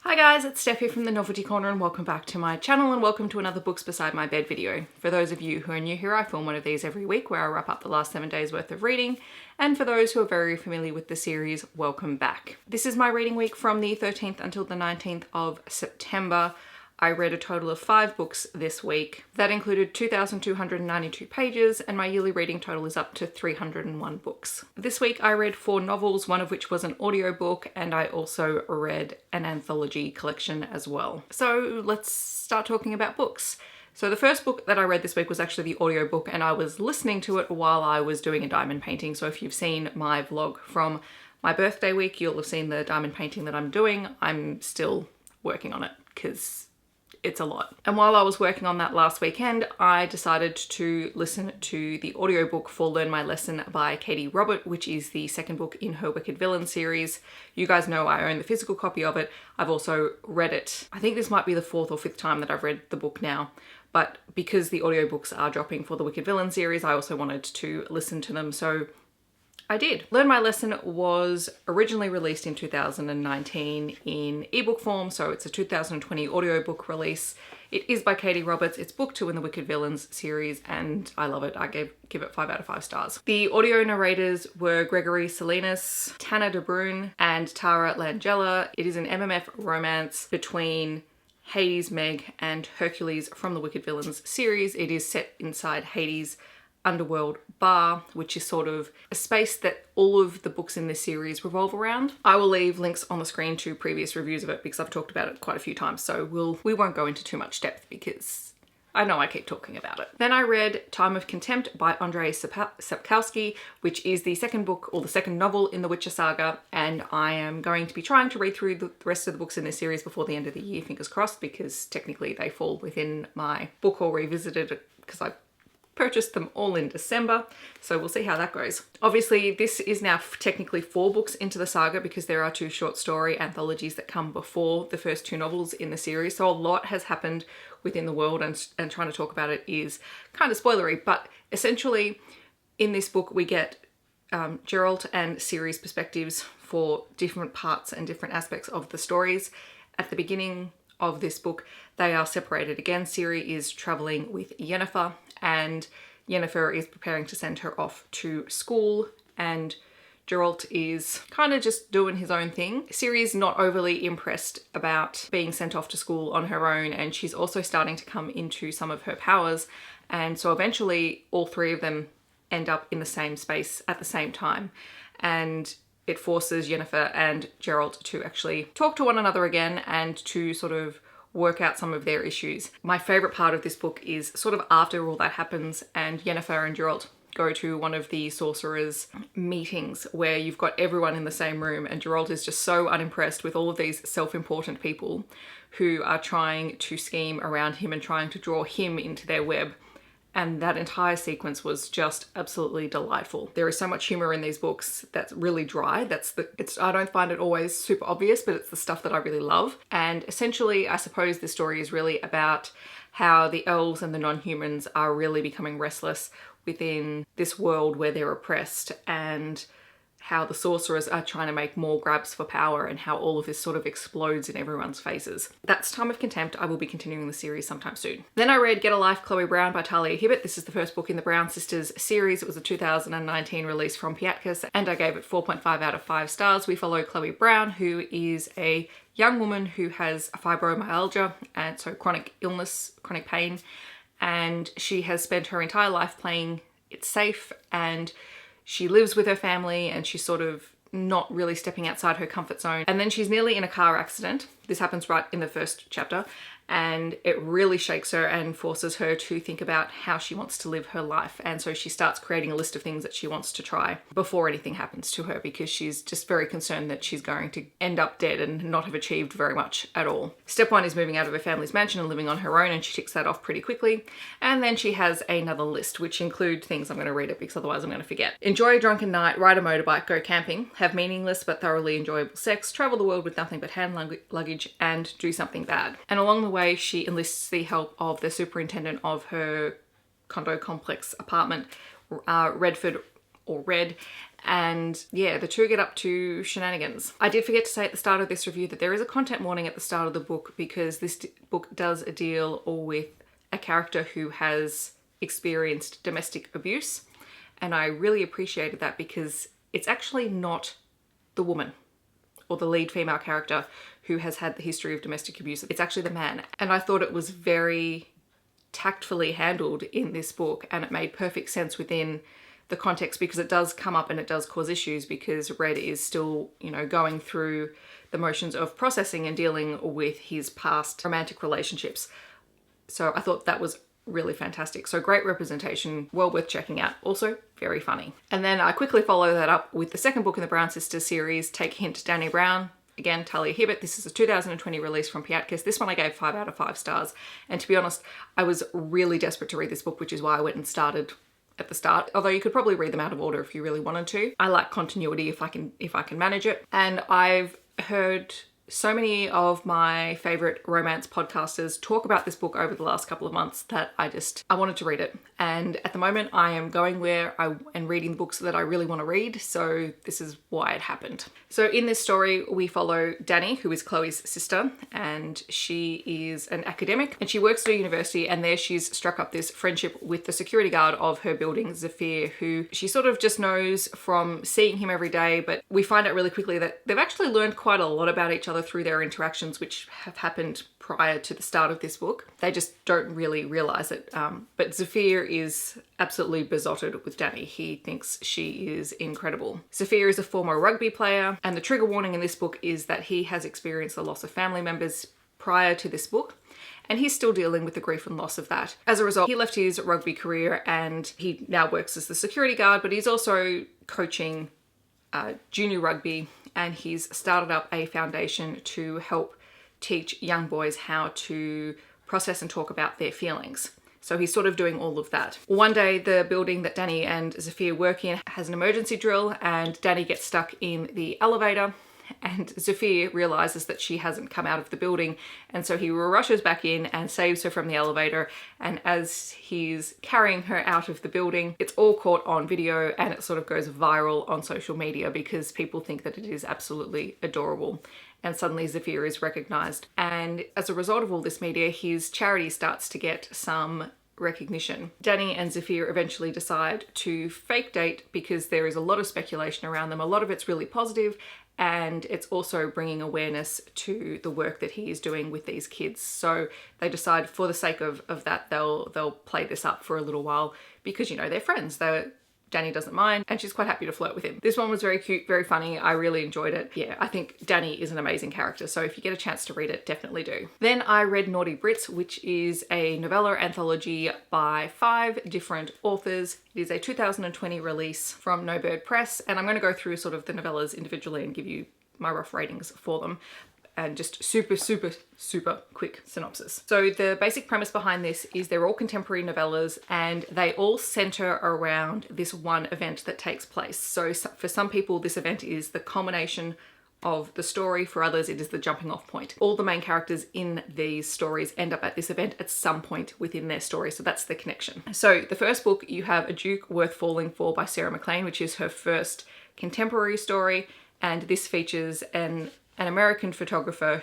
Hi guys, it's Steph here from the Novelty Corner and welcome back to my channel and welcome to another Books Beside My Bed video. For those of you who are new here, I film one of these every week where I wrap up the last 7 days worth of reading, and for those who are very familiar with the series, welcome back. This is my reading week from the 13th until the 19th of September. I read a total of 5 books this week. That included 2,292 pages and my yearly reading total is up to 301 books. This week I read 4 novels, one of which was an audiobook, and I also read an anthology collection as well. So let's start talking about books. So the first book that I read this week was actually the audiobook, and I was listening to it while I was doing a diamond painting. So if you've seen my vlog from my birthday week, you'll have seen the diamond painting that I'm doing. I'm still working on it because it's a lot. And while I was working on that last weekend, I decided to listen to the audiobook for Learn My Lesson by Katie Robert, which is the second book in her Wicked Villain series. You guys know I own the physical copy of it. I've also read it. I think this might be the 4th or 5th time that I've read the book now, but because the audiobooks are dropping for the Wicked Villain series, I also wanted to listen to them, so I did. Learn My Lesson was originally released in 2019 in ebook form, so it's a 2020 audiobook release. It is by Katie Roberts. It's book 2 in the Wicked Villains series, and I love it. I give it 5 out of 5 stars. The audio narrators were Gregory Salinas, Tana DeBruyne, and Tara Langella. It is an MMF romance between Hades, Meg, and Hercules from the Wicked Villains series. It is set inside Hades' underworld bar, which is sort of a space that all of the books in this series revolve around. I will leave links on the screen to previous reviews of it because I've talked about it quite a few times, so we won't go into too much depth because I know I keep talking about it. Then I read Time of Contempt by Andrzej Sapkowski, which is the second book or the second novel in the Witcher saga, and I am going to be trying to read through the rest of the books in this series before the end of the year, fingers crossed, because technically they fall within my book or revisited because I purchased them all in December, so we'll see how that goes. Obviously, this is now technically 4 books into the saga because there are 2 short story anthologies that come before the first 2 novels in the series, so a lot has happened within the world, and trying to talk about it is kind of spoilery, but essentially in this book we get Geralt and Ciri's perspectives for different parts and different aspects of the stories. At the beginning of this book, they are separated again. Ciri is traveling with Yennefer, and Yennefer is preparing to send her off to school, and Geralt is kind of just doing his own thing. Ciri is not overly impressed about being sent off to school on her own, and she's also starting to come into some of her powers, and so eventually all 3 of them end up in the same space at the same time, and it forces Yennefer and Geralt to actually talk to one another again and to sort of work out some of their issues. My favourite part of this book is sort of after all that happens and Yennefer and Geralt go to one of the sorcerers' meetings where you've got everyone in the same room, and Geralt is just so unimpressed with all of these self-important people who are trying to scheme around him and trying to draw him into their web. And that entire sequence was just absolutely delightful. There is so much humor in these books that's really dry. I don't find it always super obvious, but it's the stuff that I really love. And essentially, I suppose this story is really about how the elves and the non-humans are really becoming restless within this world where they're oppressed, and how the sorcerers are trying to make more grabs for power, and how all of this sort of explodes in everyone's faces. That's Time of Contempt. I will be continuing the series sometime soon. Then I read Get a Life, Chloe Brown by Talia Hibbert. This is the first book in the Brown Sisters series. It was a 2019 release from Piatkus, and I gave it 4.5 out of 5 stars. We follow Chloe Brown, who is a young woman who has fibromyalgia, and so chronic illness, chronic pain, and she has spent her entire life playing it safe, and she lives with her family, and she's sort of not really stepping outside her comfort zone. And then she's nearly in a car accident. This happens right in the first chapter, and it really shakes her and forces her to think about how she wants to live her life. And so she starts creating a list of things that she wants to try before anything happens to her, because she's just very concerned that she's going to end up dead and not have achieved very much at all. Step 1 is moving out of her family's mansion and living on her own, and she ticks that off pretty quickly. And then she has another list, which include things, I'm going to read it because otherwise I'm going to forget. Enjoy a drunken night, ride a motorbike, go camping, have meaningless but thoroughly enjoyable sex, travel the world with nothing but hand luggage, and do something bad. And along the way, she enlists the help of the superintendent of her condo complex apartment, Redford or Red. And yeah, the two get up to shenanigans. I did forget to say at the start of this review that there is a content warning at the start of the book, because this book does deal with a character who has experienced domestic abuse. And I really appreciated that, because it's actually not the woman or the lead female character who has had the history of domestic abuse. It's actually the man. And I thought it was very tactfully handled in this book, and it made perfect sense within the context, because it does come up and it does cause issues, because Red is still, you know, going through the motions of processing and dealing with his past romantic relationships. So I thought that was really fantastic. So great representation, well worth checking out. Also very funny. And then I quickly follow that up with the second book in the Brown Sisters series, Take Hint, Dani Brown. Again, Talia Hibbert. This is a 2020 release from Piatkus. This one I gave 5 out of 5 stars. And to be honest, I was really desperate to read this book, which is why I went and started at the start, although you could probably read them out of order if you really wanted to. I like continuity if I can manage it. And I've heard so many of my favorite romance podcasters talk about this book over the last couple of months that I wanted to read it. And at the moment I am going where and reading the books that I really want to read. So this is why it happened. So in this story, we follow Dani, who is Chloe's sister, and she is an academic and she works at a university, and there she's struck up this friendship with the security guard of her building, Zafir, who she sort of just knows from seeing him every day. But we find out really quickly that they've actually learned quite a lot about each other through their interactions, which have happened prior to the start of this book. They just don't really realize it. But Zafir is absolutely besotted with Dani. He thinks she is incredible. Zafir is a former rugby player, and the trigger warning in this book is that he has experienced the loss of family members prior to this book, and he's still dealing with the grief and loss of that. As a result, he left his rugby career and he now works as the security guard, but he's also coaching junior rugby, and he's started up a foundation to help teach young boys how to process and talk about their feelings. So he's sort of doing all of that. One day, the building that Dani and Zafir work in has an emergency drill, and Dani gets stuck in the elevator, and Zafir realizes that she hasn't come out of the building, and so he rushes back in and saves her from the elevator. And as he's carrying her out of the building, it's all caught on video, and it sort of goes viral on social media because people think that it is absolutely adorable. And suddenly Zafir is recognized. And as a result of all this media, his charity starts to get some recognition. Dani and Zafir eventually decide to fake date because there is a lot of speculation around them. A lot of it's really positive, and it's also bringing awareness to the work that he is doing with these kids. So they decide, for the sake of that, they'll play this up for a little while because, you know, they're friends. Dani doesn't mind, and she's quite happy to flirt with him. This one was very cute, very funny. I really enjoyed it. Yeah, I think Dani is an amazing character, so if you get a chance to read it, definitely do. Then I read Naughty Brits, which is a novella anthology by 5 different authors. It is a 2020 release from No Bird Press, and I'm going to go through sort of the novellas individually and give you my rough ratings for them. And just super quick synopsis. So the basic premise behind this is they're all contemporary novellas, and they all center around this one event that takes place. So for some people, this event is the culmination of the story. For others, it is the jumping off point. All the main characters in these stories end up at this event at some point within their story. So that's the connection. So the first book, you have A Duke Worth Falling For by Sarah MacLean, which is her first contemporary story. And this features an American photographer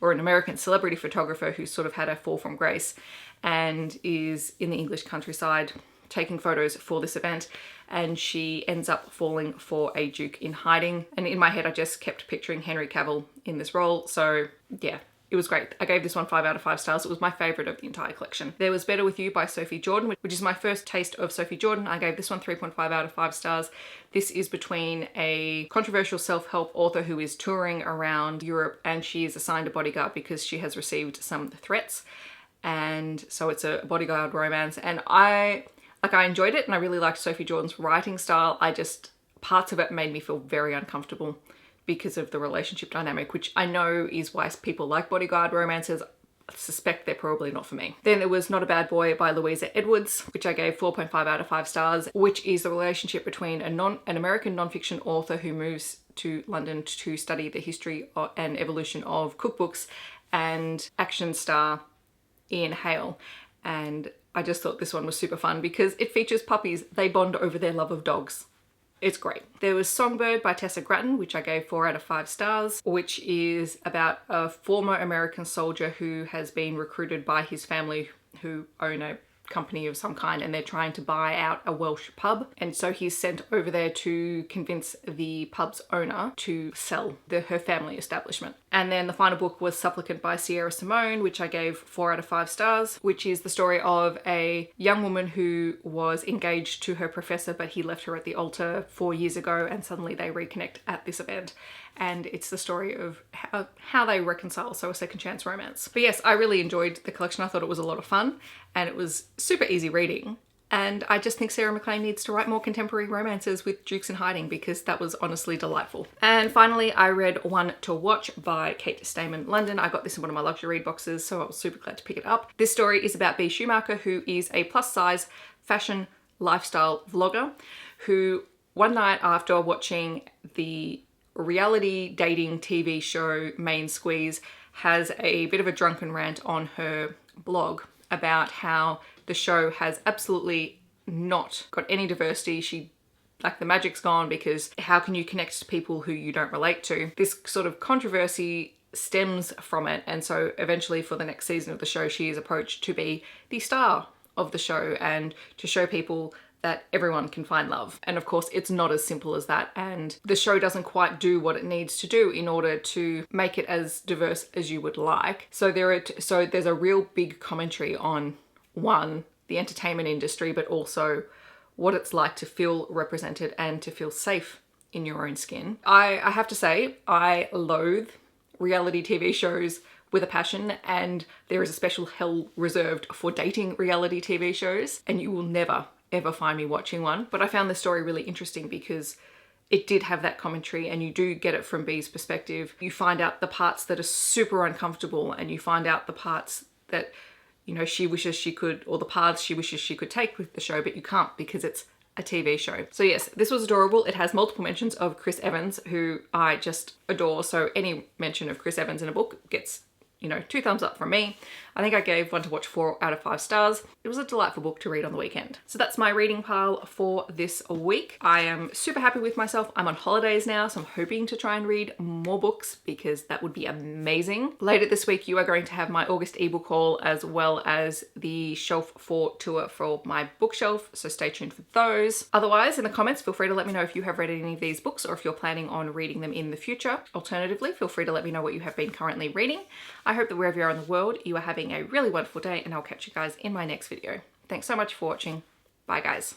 or an American celebrity photographer who sort of had a fall from grace and is in the English countryside taking photos for this event, and she ends up falling for a duke in hiding. And in my head, I just kept picturing Henry Cavill in this role. So yeah, it was great. I gave this one 5 out of 5 stars. It was my favorite of the entire collection. There Was Better With You by Sophie Jordan, which is my first taste of Sophie Jordan. I gave this one 3.5 out of 5 stars. This is between a controversial self-help author who is touring around Europe, and she is assigned a bodyguard because she has received some threats. And so it's a bodyguard romance, and I enjoyed it, and I really liked Sophie Jordan's writing style. Parts of it made me feel very uncomfortable because of the relationship dynamic, which I know is why people like bodyguard romances. I suspect they're probably not for me. Then there was Not a Bad Boy by Louisa Edwards, which I gave 4.5 out of 5 stars, which is the relationship between an American nonfiction author who moves to London to study the history and evolution of cookbooks and action star Ian Hale. And I just thought this one was super fun because it features puppies. They bond over their love of dogs. It's great. There was Songbird by Tessa Gratton, which I gave 4 out of 5 stars, which is about a former American soldier who has been recruited by his family who own a company of some kind, and they're trying to buy out a Welsh pub, and so he's sent over there to convince the pub's owner to sell her family establishment. And then the final book was Supplicant by Sierra Simone, which I gave 4 out of 5 stars, which is the story of a young woman who was engaged to her professor, but he left her at the altar 4 years ago, and suddenly they reconnect at this event. And it's the story of how they reconcile, so a second chance romance. But yes, I really enjoyed the collection. I thought it was a lot of fun and it was super easy reading. And I just think Sarah MacLean needs to write more contemporary romances with dukes in hiding, because that was honestly delightful. And finally, I read One to Watch by Kate Stayman London. I got this in one of my luxury read boxes, so I was super glad to pick it up. This story is about Bea Schumacher, who is a plus size fashion lifestyle vlogger who one night after watching the reality dating TV show Main Squeeze has a bit of a drunken rant on her blog about how the show has absolutely not got any diversity. Like, the magic's gone, because how can you connect to people who you don't relate to? This sort of controversy stems from it, and so eventually for the next season of the show she is approached to be the star of the show and to show people that everyone can find love. And of course it's not as simple as that, and the show doesn't quite do what it needs to do in order to make it as diverse as you would like. So there's a real big commentary on, one, the entertainment industry, but also what it's like to feel represented and to feel safe in your own skin. I have to say, I loathe reality TV shows with a passion, and there is a special hell reserved for dating reality TV shows, and you will never ever find me watching one. But I found the story really interesting because it did have that commentary, and you do get it from Bea's perspective. You find out the parts that are super uncomfortable, and you find out the parts that, you know, she wishes she could, or the paths she wishes she could take with the show, but you can't because it's a TV show. So yes, this was adorable. It has multiple mentions of Chris Evans, who I just adore. So any mention of Chris Evans in a book gets, you know, 2 thumbs up from me. I think I gave One to Watch 4 out of 5 stars. It was a delightful book to read on the weekend. So that's my reading pile for this week. I am super happy with myself. I'm on holidays now, so I'm hoping to try and read more books because that would be amazing. Later this week, you are going to have my August ebook haul as well as the Shelf 4 tour for my bookshelf, so stay tuned for those. Otherwise, in the comments, feel free to let me know if you have read any of these books or if you're planning on reading them in the future. Alternatively, feel free to let me know what you have been currently reading. I hope that wherever you are in the world, you are having a really wonderful day, and I'll catch you guys in my next video. Thanks so much for watching. Bye guys.